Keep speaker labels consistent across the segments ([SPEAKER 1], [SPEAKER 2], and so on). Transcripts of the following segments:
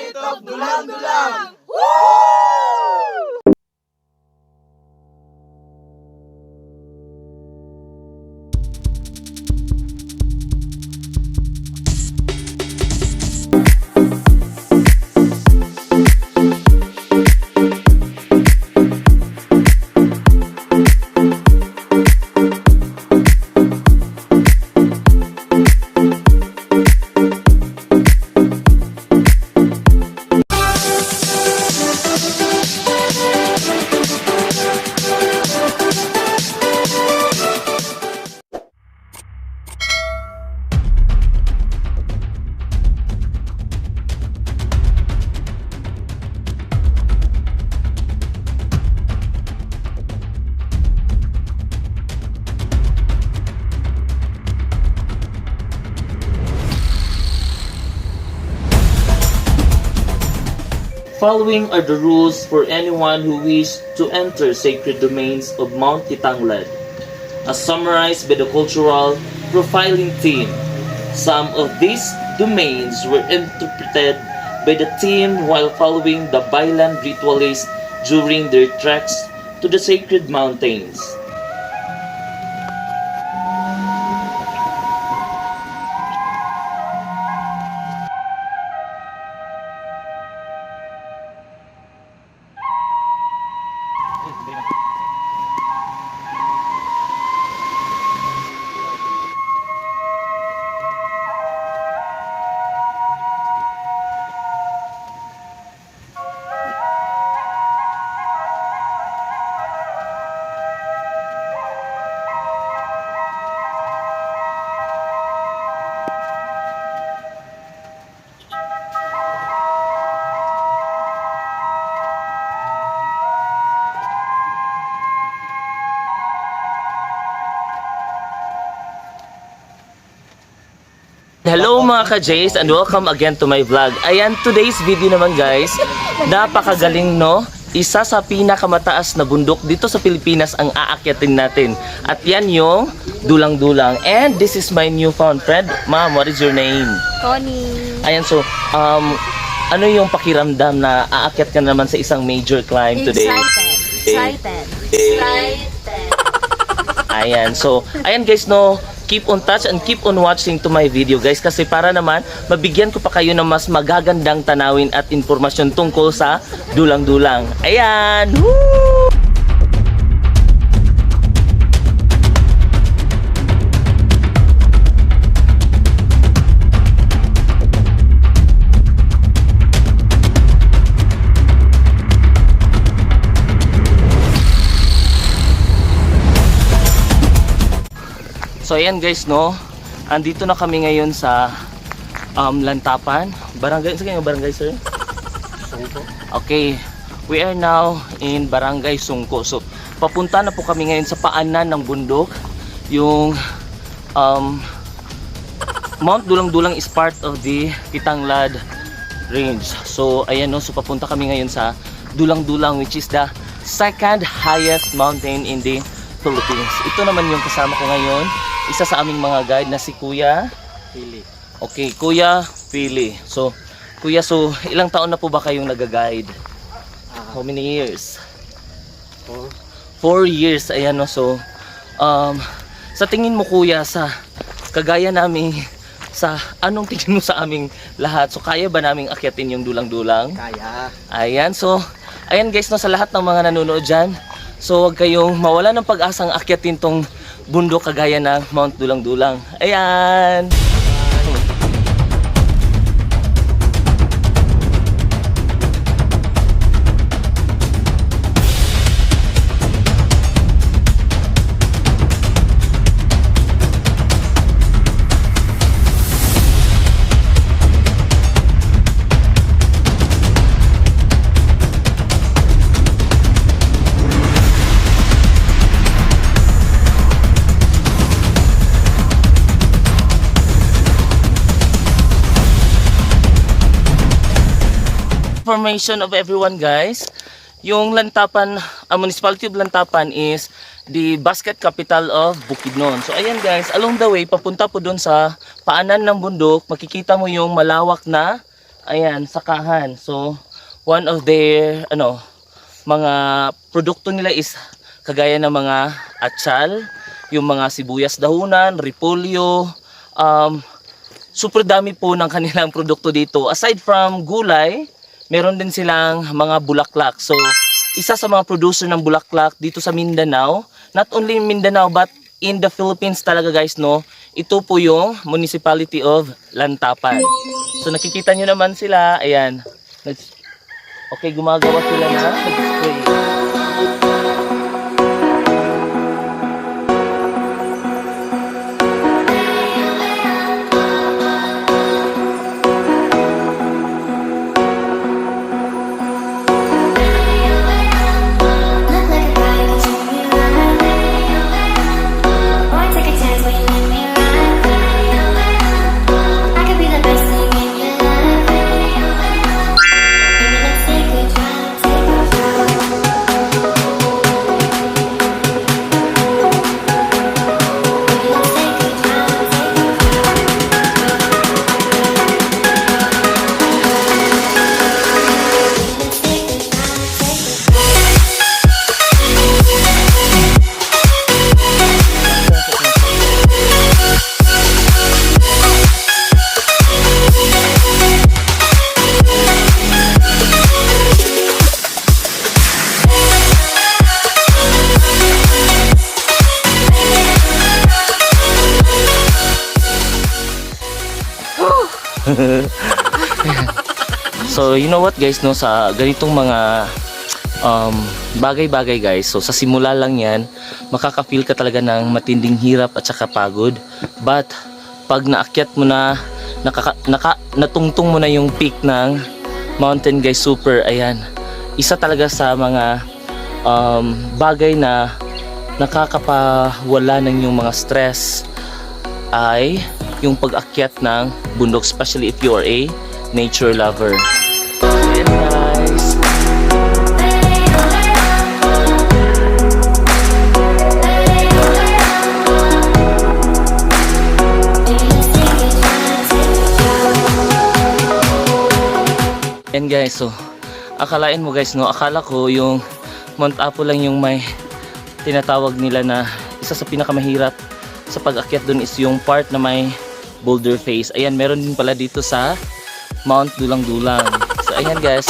[SPEAKER 1] Spirit of Dulang-Dulang!
[SPEAKER 2] Following are the rules for anyone who wishes to enter sacred domains of Mount Kitanglad, as summarized by the Cultural Profiling Team. Some of these domains were interpreted by the team while following the Bailan ritualists during their treks to the sacred mountains. Hello mga ka-Jays and welcome again to my vlog. Ayan, today's video naman guys, napakagaling no? Isa sa pinakamataas na bundok dito sa Pilipinas ang aakyatin natin. At yan yung Dulang-Dulang. And this is my newfound friend. Ma'am, what is your name?
[SPEAKER 3] Connie.
[SPEAKER 2] Ayan, so, ano yung pakiramdam na aakyat ka naman sa isang major climb today?
[SPEAKER 3] Excited.
[SPEAKER 2] Ayan, so, ayan guys, no, keep on touch and keep on watching to my video guys kasi para naman mabigyan ko pa kayo ng mas magagandang tanawin at informasyon tungkol sa Dulang-Dulang. Ayan! Woo! So ayan guys no, andito na kami ngayon sa Lantapan, barangay, sige yung barangay sir? Sungko. Okay, we are now in Barangay Sungko. So papunta na po kami ngayon sa paanan ng bundok. Yung Mount Dulang-Dulang is part of the Kitanglad range. So ayan no, so papunta kami ngayon sa Dulang-Dulang which is the second highest mountain in the Philippines. Ito naman yung kasama ko ngayon, isa sa aming mga guide na si Kuya Pili. Okay, Kuya Pili. So, Kuya, so ilang taon na po ba kayong nag-guide? How many years? 4 years. Ayan no. So, sa tingin mo Kuya, sa kagaya namin, sa anong tingin mo sa aming lahat? So, kaya ba naming akyatin yung Dulang-Dulang?
[SPEAKER 1] Kaya.
[SPEAKER 2] Ayan, so, ayan guys no, sa lahat ng mga nanonood dyan, so huwag kayong mawala ng pag-asang akyatin tong bundok kagaya ng Mount Dulang-Dulang. Ayan! Information of everyone guys, yung Lantapan, Municipality of Lantapan is the basket capital of Bukidnon. So ayan guys, along the way papunta po dun sa paanan ng bundok, makikita mo yung malawak na ayan, sakahan. So, one of their, mga produkto nila is kagaya ng mga atsal, yung mga sibuyas dahunan, repolyo, super dami po ng kanilang produkto dito. Aside from gulay, meron din silang mga bulaklak. So, isa sa mga producer ng bulaklak dito sa Mindanao, not only Mindanao but in the Philippines talaga guys, no? Ito po yung municipality of Lantapan. So, nakikita nyo naman sila, ayan. Okay, gumagawa sila na nag-spray. So, you know what guys, no, sa ganitong mga bagay-bagay guys, so sa simula lang yan, makaka-feel ka talaga ng matinding hirap at saka pagod. But, pag naakyat mo na, natungtong mo na yung peak ng mountain guys, super, ayan, isa talaga sa mga bagay na nakakapawala ng yung mga stress ay yung pag-akyat ng bundok, especially if you are a nature lover. Ayan guys. Ayan guys, so akalain mo guys, no, akala ko yung Mount Apo lang yung may tinatawag nila na isa sa pinakamahirap sa pag-akyat dun is yung part na may boulder face. Ayan, meron din pala dito sa Mount Dulang-Dulang. So ayan guys.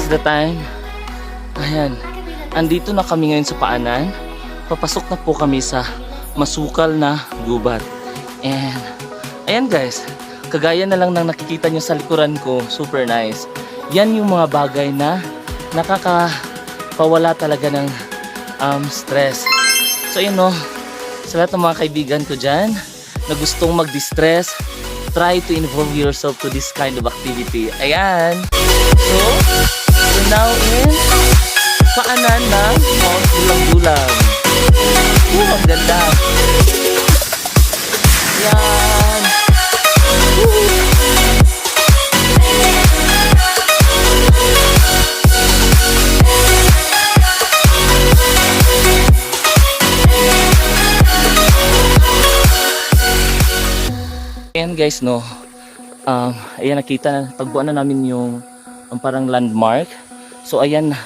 [SPEAKER 2] The time, ayan, andito na kami ngayon sa paanan. Papasok na po kami sa masukal na gubat. And ayan guys, kagaya na lang ng nakikita nyo sa likuran ko, super nice. Yan yung mga bagay na nakakapawala talaga ng stress. So yun, no, sa lahat ng mga kaibigan ko dyan na gustong mag-distress, try to involve yourself to this kind of activity. Ayan. So, we're now in paanan ng Mount Dulang-Dulang. Ang ganda. Yan. Ayan guys, no, ayan, nakita, tagpuan na namin yung parang landmark. So ayan,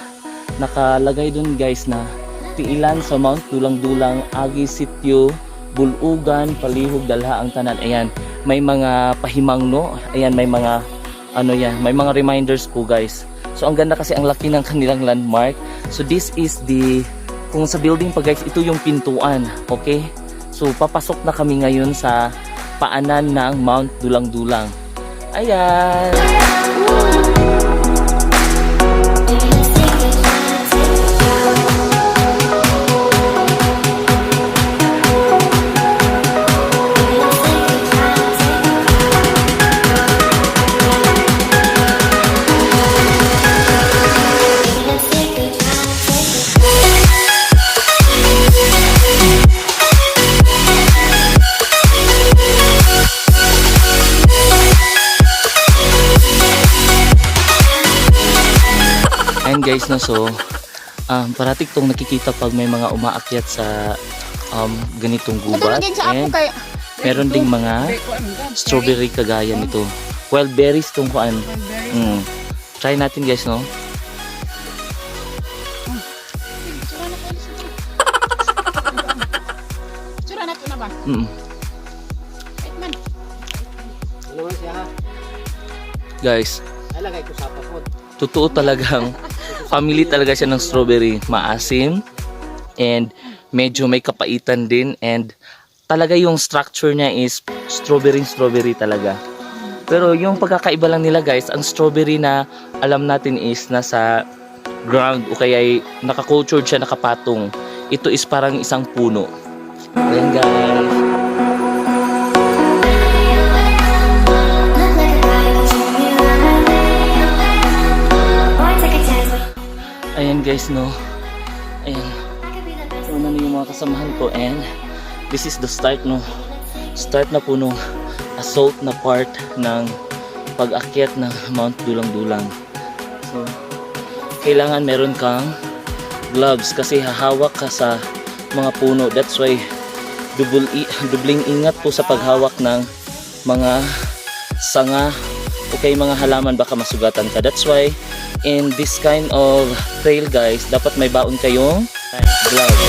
[SPEAKER 2] nakalagay dun guys na tiilan sa Mount Dulang-Dulang, Agi Sitio bulugan, palihog, dalha ang tanan. Ayan, may mga pahimang no. Ayan, may mga may mga reminders po guys. So ang ganda kasi ang laki ng kanilang landmark. So this is the, kung sa building pa guys, ito yung pintuan. Okay? So papasok na kami ngayon sa paanan ng Mount Dulang-Dulang. Ayan! Ayan guys, no, so parating tong nakikita pag may mga umaakyat sa ganitong gubat, and meron ding mga strawberry kagaya nito, wild berries tong kuan. Try natin guys, no. Guys, totoo talagang family talaga siya ng strawberry. Maasim and medyo may kapaitan din, and talaga yung structure niya is strawberry talaga. Pero yung pagkakaiba lang nila guys, ang strawberry na alam natin is nasa ground o kaya naka-cultured siya, nakapatong. Ito is parang isang puno. Ayan guys. Ayan guys, no. Ayan. So na yung mga kasamahan ko, and this is the start, no. Start na po nung assault na part ng pag-akyat ng Mount Dulang-Dulang. So kailangan meron kang gloves kasi hahawak ka sa mga puno. That's why dubling ingat po sa paghawak ng mga sanga o kay mga halaman, baka masugatan ka. That's why in this kind of trail guys, dapat may baon kayong gloves.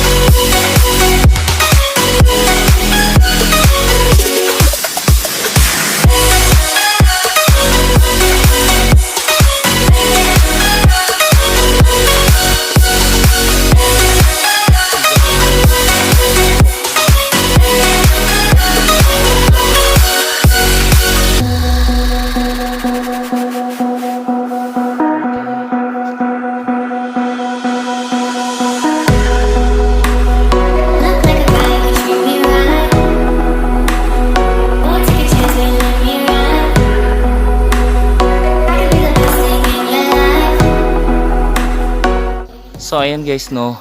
[SPEAKER 2] So ayan guys, no,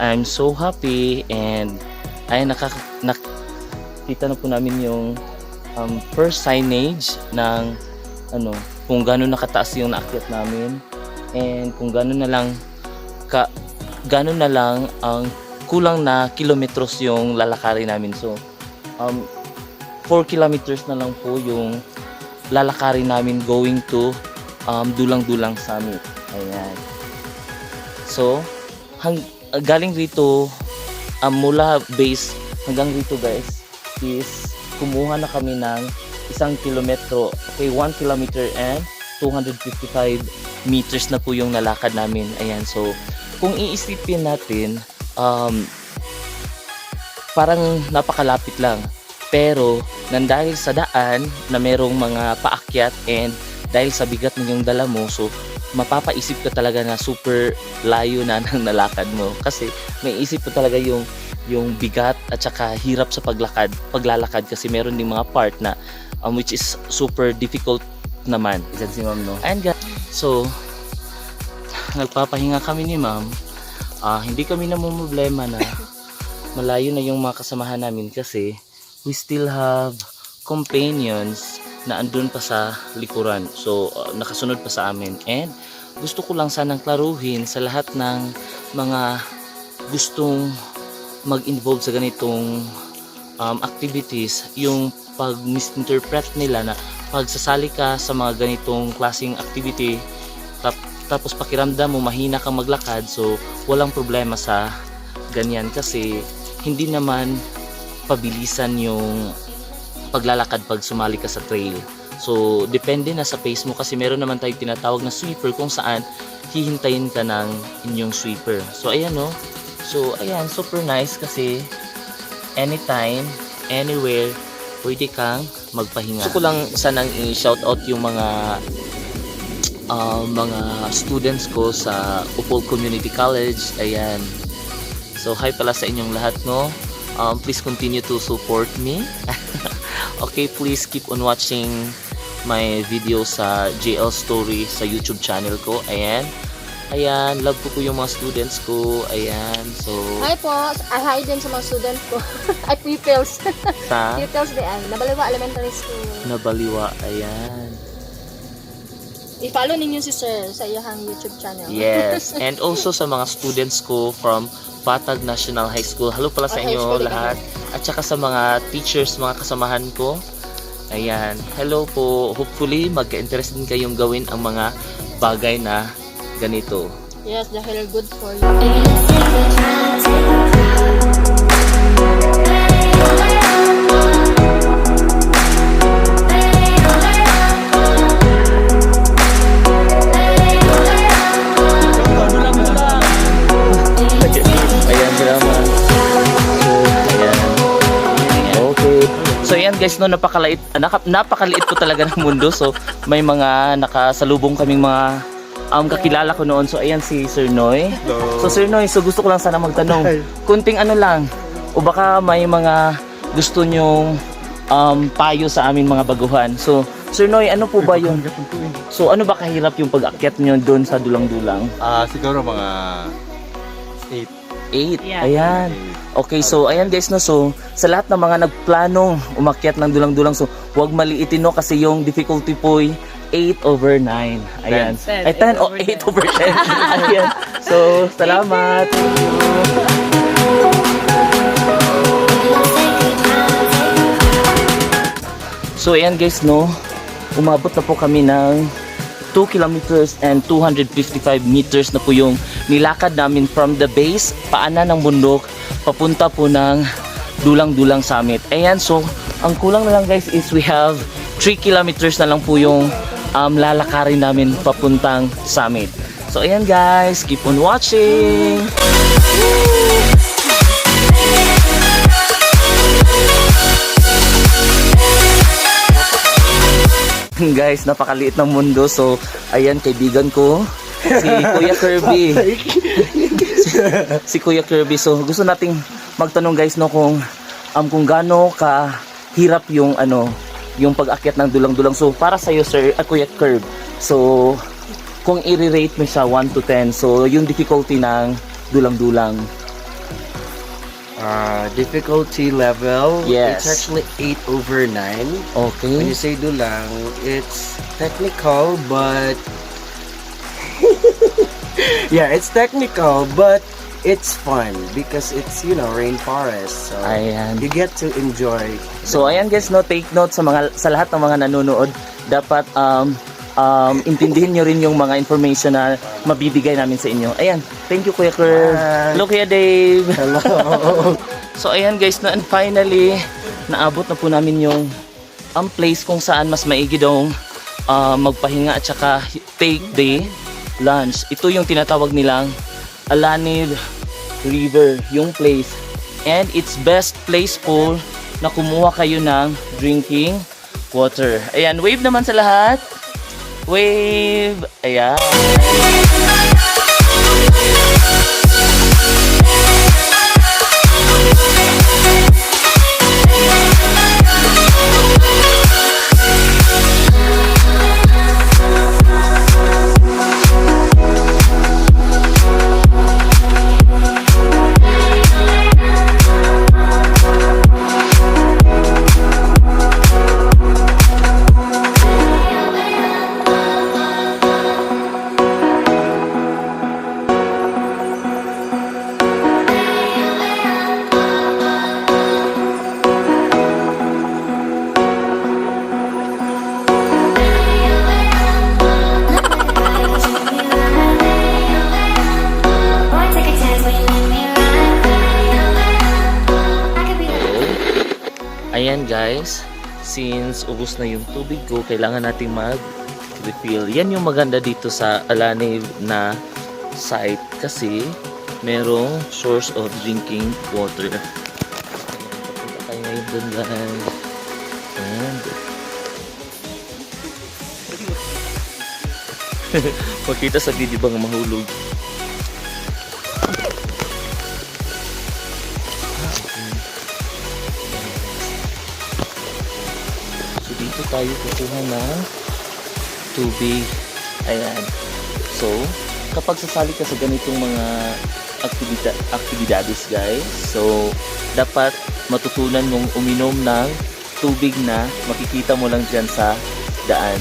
[SPEAKER 2] I'm so happy, and ayan, nakita na po namin yung first signage ng kung gano'n nakataas yung naakyat namin, and kung gano'n na lang ang kulang na kilometros yung lalakarin namin. So 4 kilometers na lang po yung lalakarin namin going to Dulang-Dulang Summit. Ayan. So, galing rito, mula base hanggang rito guys, is kumuha na kami ng 1 kilometro. Okay, 1 kilometer and 255 meters na po yung nalakad namin. Ayan, so, kung iisipin natin, parang napakalapit lang. Pero, nandahil sa daan na merong mga paakyat, and dahil sa bigat na yung dala mo, so, mapapaisip ka talaga na super layo na ng nalakad mo, kasi may isip ko talaga yung bigat at saka hirap sa paglalakad, kasi meron ding mga part na which is super difficult naman. Isan si ma'am, no? And so nagpapahinga kami ni ma'am. Hindi kami namumblema na malayo na yung mga kasamahan namin, kasi we still have companions na andun pa sa likuran. So nakasunod pa sa amin, and gusto ko lang sanang klaruhin sa lahat ng mga gustong mag-involve sa ganitong activities, yung pag-misinterpret nila na pagsasali ka sa mga ganitong klaseng activity tapos pakiramdam mo mahina kang maglakad, so walang problema sa ganyan, kasi hindi naman pabilisan yung paglalakad pag sumali ka sa trail. So, depende na sa pace mo kasi meron naman tayong tinatawag na sweeper kung saan hihintayin ka ng inyong sweeper. So, ayan no. So, ayan, super nice kasi anytime, anywhere, pwede kang magpahinga. Gusto ko lang sanang i-shout out yung mga students ko sa Upol Community College. Ayan. So, hi pala sa inyong lahat, no? Please continue to support me. Okay, please keep on watching my video sa JL Story sa YouTube channel ko. Ayan. Ayan, love ko po yung mga students ko. Ayan, so...
[SPEAKER 3] Hi po. Hi din sa mga student ko. Ay, pupils.
[SPEAKER 2] Sa
[SPEAKER 3] Pupils din. Nabaliwa Elementary School.
[SPEAKER 2] Nabaliwa. Ayan.
[SPEAKER 3] I-follow ninyo si Sir sa iyang YouTube channel.
[SPEAKER 2] Yes. And also sa mga students ko from Patag National High School. Hello pala sa
[SPEAKER 3] Okay,
[SPEAKER 2] inyo
[SPEAKER 3] sorry,
[SPEAKER 2] lahat. At saka sa mga teachers, mga kasamahan ko. Ayan. Hello po. Hopefully, magka-interest din kayong gawin ang mga bagay na ganito.
[SPEAKER 3] Yes, dahil good for you.
[SPEAKER 2] Ayan, salamat. So, ayan. Okay. So, ayan guys, no, napakaliit po talaga ng mundo. So, may mga nakasalubong kaming mga kakilala ko noon. So, ayan si Sir Noy. So, Sir Noy, so gusto ko lang sana magtanong. Kunting ano lang, o baka may mga gusto nyong payo sa amin mga baguhan. So, Sir Noy, ano po ba yun? So, ano ba kahirap yung pag-akyat nyo doon sa dulang-dulang?
[SPEAKER 1] Siguro mga
[SPEAKER 2] 8.
[SPEAKER 3] Yeah.
[SPEAKER 2] Ayan. Okay, so ayan guys no. So sa lahat ng mga nagplano umakyat ng dulang-dulang, so huwag maliitin no kasi yung difficulty po ay 8/9. Ayan.
[SPEAKER 3] 10.
[SPEAKER 2] Ay 10 o 8/10. Ayan. So salamat. So ayan guys no. Umabot na po kami ng 2 kilometers and 255 meters na po yung nilakad namin from the base, paanan ng bundok, papunta po ng Dulang-Dulang Summit. Ayan, so ang kulang na lang guys is we have 3 kilometers na lang po yung lalakarin namin papuntang summit. So ayan guys, keep on watching! Guys, napakaliit ng mundo. So, ayan, kaibigan ko, si Kuya Kirby. Si Kuya Kirby. So, gusto nating magtanong guys no kung gaano ka hirap yung yung pag-akyat ng dulang-dulang. So, para sa iyo Sir, Kuya Kirby. So, kung i-rate mo siya 1 to 10, so yung difficulty ng dulang-dulang.
[SPEAKER 1] difficulty level.
[SPEAKER 2] Yes.
[SPEAKER 1] It's actually 8/9. When
[SPEAKER 2] Okay.
[SPEAKER 1] you say dulang, it's technical, but yeah, it's technical, but it's fun because it's rainforest. So
[SPEAKER 2] Ayan.
[SPEAKER 1] you get to enjoy.
[SPEAKER 2] So ayan guys no, take note sa lahat ng mga nanonood, dapat intindihin nyo rin yung mga information na mabibigay namin sa inyo. Ayan, thank you Kuya Kerr. Hello Kuya Dave.
[SPEAKER 1] Hello.
[SPEAKER 2] So ayan guys no, and finally naabot na po namin yung place kung saan mas maigi daw magpahinga at saka take the lunch. Ito yung tinatawag nilang Alanid River, yung place. And it's best place po na kumuha kayo ng drinking water. Ayan, wave naman sa lahat. Wave. Ayan. ayan guys, since ubos na yung tubig ko, kailangan nating mag-refill. Yan yung maganda dito sa Alaniv na site kasi merong source of drinking water. Ayan, papunta tayo ngayon dun guys. And makita sa video bang mahulog. So dito tayo kukuha ng tubig. Ayan. So kapag sasali ka sa ganitong mga aktibidades guys, so dapat matutunan mong uminom ng tubig na makikita mo lang dyan sa daan.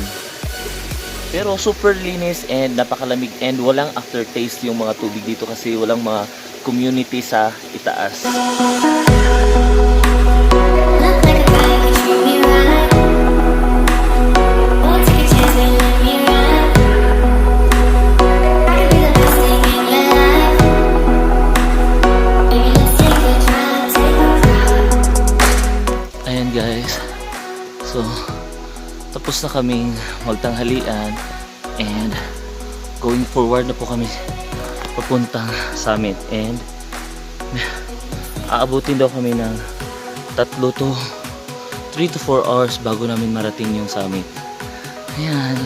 [SPEAKER 2] Pero super linis and napakalamig and walang aftertaste yung mga tubig dito kasi walang mga community sa itaas. Ayan guys, so tapos na kaming magtanghalian and going forward na po kami papuntang summit and aabutin daw kami ng 3 to 4 hours bago namin marating yung summit. Ayan.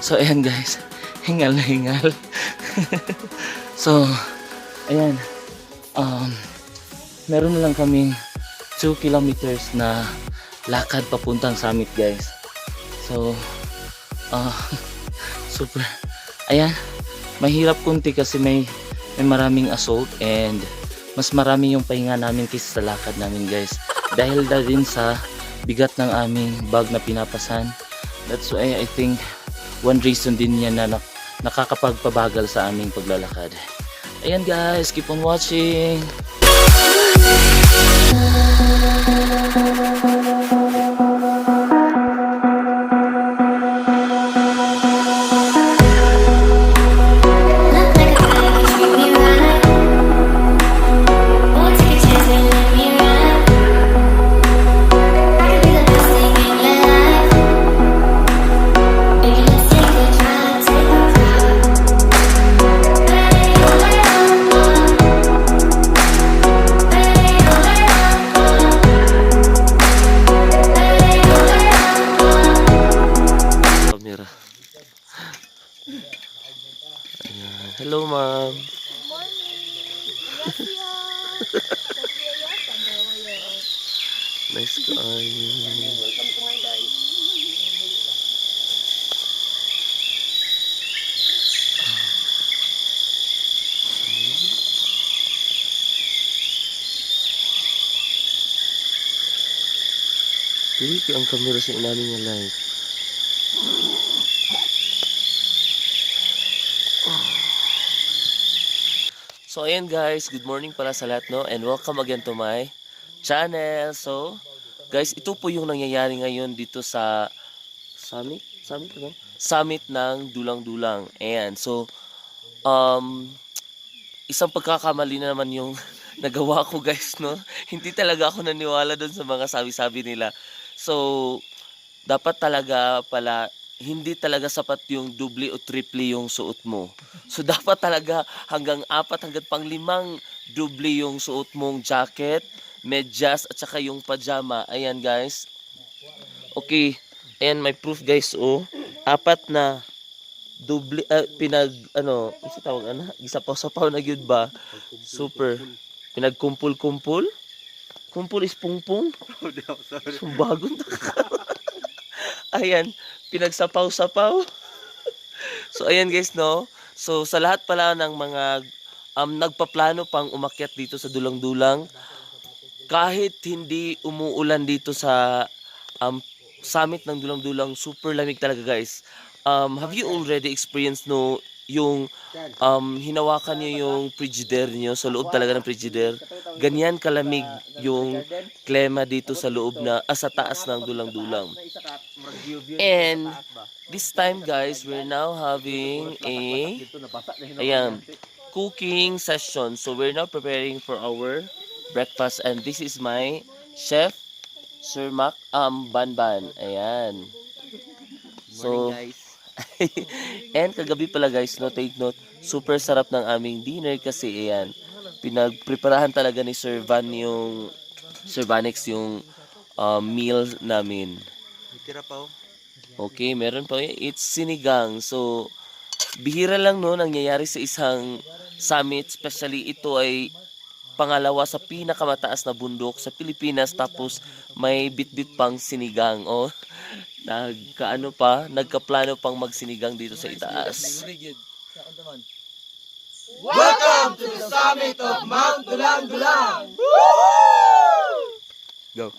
[SPEAKER 2] So ayan guys, hingal na hingal. So ayan, meron na lang kaming 2 kilometers na lakad papuntang summit guys. So super, ayan, mahirap kunti kasi may maraming assault and mas marami yung pahinga namin kaysa sa lakad namin guys. Dahil na din sa bigat ng aming bag na pinapasan. That's why I think one reason din yan na nakakapagpabagal sa aming paglalakad. Ayan guys, keep on watching. Hello, ma'am. Nice guy.
[SPEAKER 3] Welcome to my guys.
[SPEAKER 2] Dili ka ang kamera sa ilalim ng light. So ayan guys, good morning pala sa lahat, no? And welcome again to my channel. So guys, ito po yung nangyayari ngayon dito sa Summit ng Dulang-Dulang. Ayan, so isang pagkakamali na naman yung nagawa ko guys, no? Hindi talaga ako naniwala doon sa mga sabi-sabi nila. So dapat talaga pala hindi talaga sapat yung doble o triple yung suot mo. So dapat talaga hanggang 4 hanggang pang 5 doble yung suot mong jacket, medyas at saka yung pajama. Ayan guys. Okay, ayan may proof guys, oh. 4 na doble isa tawag gisapaw-sapaw na gyud ba? Super. Pinagkumpul-kumpul. Kumpul is pungpung. So bagong ayan, pinagsapaw-sapaw. So ayan guys, no. So sa lahat pala ng mga nagpaplano pang umakyat dito sa Dulang-Dulang, kahit hindi umuulan dito sa summit ng Dulang-Dulang, super lamig talaga guys. Have you already experienced yung hinawakan niyo yung frigidaire niyo sa loob talaga ng frigidaire? Ganyan kalamig yung klima dito sa loob sa taas ng Dulang-Dulang. And this time guys, we're now having cooking session. So we're now preparing for our breakfast, and this is my chef Sir Mac Banban. Ayan. So and kagabi pala guys, no, take note, super sarap ng aming dinner kasi ayan, pinagpreparahan talaga ni Sir Vanex yung meal namin. Okay, meron pa, it's sinigang. So bihira lang no nangyayari sa isang summit, especially ito ay pangalawa sa pinakamataas na bundok sa Pilipinas, tapos may bitbit pang sinigang. Oh, nagkaplano pang magsinigang dito sa itaas.
[SPEAKER 1] Welcome to the summit of Mount Dulang-Dulang! Go.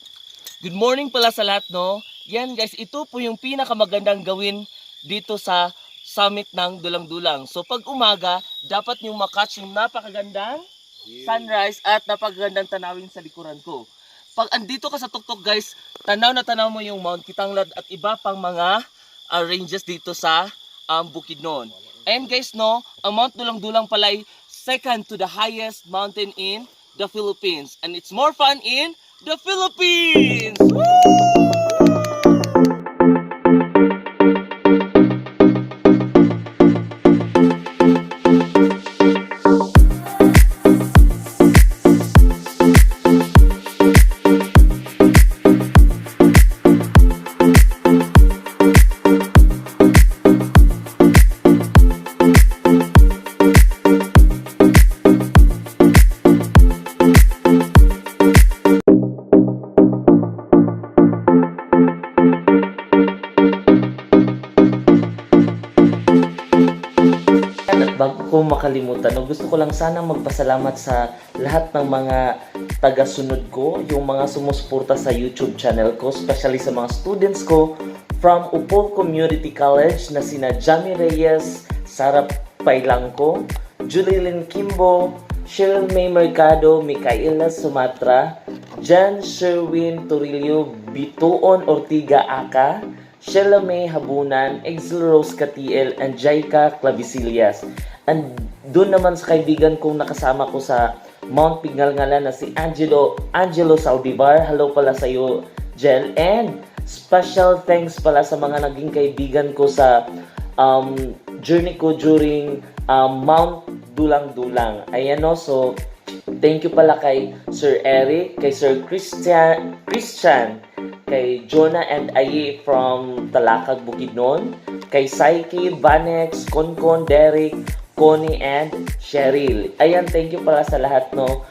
[SPEAKER 2] Good morning pala sa lahat, no? Yan guys, ito po yung pinakamagandang gawin dito sa summit ng Dulang-Dulang. So pag umaga, dapat yung makatch yung napakagandang sunrise at napakagandang tanawin sa likuran ko. Pag andito ka sa tuktok guys, tanaw na tanaw mo yung Mount Kitanglad at iba pang mga ranges dito sa Bukidnon. And guys, no, ang Mount Dulang-Dulang pala ay second to the highest mountain in the Philippines. And it's more fun in the Philippines! Woo! Bago ko makalimutan, gusto ko lang sana magpasalamat sa lahat ng mga taga-sunod ko, yung mga sumusuporta sa YouTube channel ko, especially sa mga students ko from Upol Community College na sina Jamie Reyes, Sarah Pailangco, Julilyn Kimbo, Cheryl May Mercado, Micaela Sumatra, Jan Sherwin Torillo, Bituon Ortiga Aka, Sheila May Habunan, Exil Rose Catiel, and Jaika Clavisillas. And doon naman sa kaibigan kong nakasama ko sa Mount Pignalngalan na si Angelo Saldivar. Hello pala sa iyo, Jel. And special thanks pala sa mga naging kaibigan ko sa journey ko during Mount Dulang-Dulang. Ayan, no, so thank you pala kay Sir Eric, kay Sir Christian, kay Jonah and Aye from Talakag, Bukidnon, kay Saiki, Vanex, Konkon, Derek, Connie, and Cheryl. Ayan, thank you pala sa lahat, no.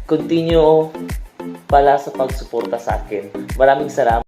[SPEAKER 2] Continue pala sa pagsuporta sa akin. Maraming salamat.